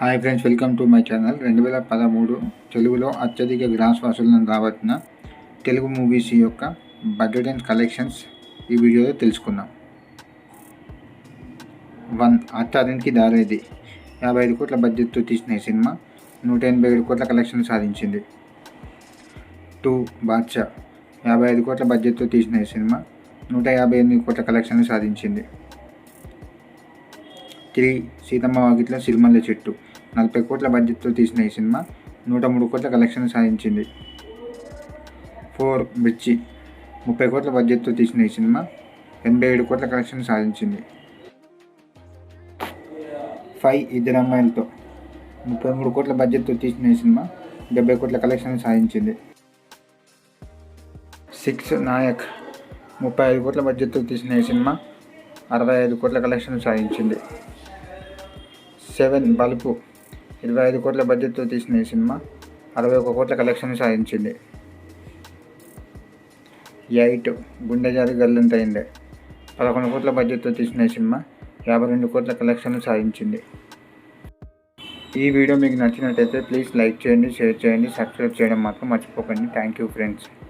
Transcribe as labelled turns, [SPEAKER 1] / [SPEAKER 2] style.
[SPEAKER 1] Hi friends, welcome to my channel. 2013 తెలుగులో అత్యధిక gross వసూళ్లను రాబట్టిన Telugu movies యొక్క బడ్జెట్ అండ్ కలెక్షన్స్ ఈ వీడియోలో తెలుసుకుందాం. 1. అత్తారింటికి దారేది 55 కోట్ల బడ్జెట్తో తీసిన ఈ సినిమా 187 కోట్ల కలెక్షన్ సాధించింది. 2. బాద్షా 55 కోట్ల బడ్జెట్తో తీసిన ఈ సినిమా 158 కోట్ల కలెక్షన్ సాధించింది. 3. సీతమ్మ వాకిట్లో సిరిమల్లె చెట్టు 40 కోట్ల బడ్జెట్తో తీసిన ఈ సినిమా 103 కోట్ల కలెక్షన్ సాధించింది. 4. మిర్చి 30 కోట్ల బడ్జెట్తో తీసిన ఈ సినిమా 87 కోట్ల కలెక్షన్ సాధించింది. 5. ఇద్దరు అమ్మాయిలతో 33 కోట్ల బడ్జెట్తో తీసిన ఈ సినిమా 70 కోట్ల కలెక్షన్ సాధించింది. 6. నాయక్ 35 కోట్ల బడ్జెట్తో తీసిన ఈ సినిమా 65 కోట్ల కలెక్షన్ సాధించింది. 7. బలుపు 25 కోట్ల బడ్జెట్తో తీసిన ఈ సినిమా 61 కోట్ల కలెక్షన్ సాధించింది. 8. గుండె జారి గల్లంతైందే 11 కోట్ల బడ్జెట్తో తీసిన ఈ సినిమా 52 కోట్ల కలెక్షన్ సాధించింది. ఈ వీడియో మీకు నచ్చినట్టయితే ప్లీజ్ లైక్ చేయండి, షేర్ చేయండి, సబ్స్క్రైబ్ చేయడం మాత్రం మర్చిపోకండి. Thank you friends.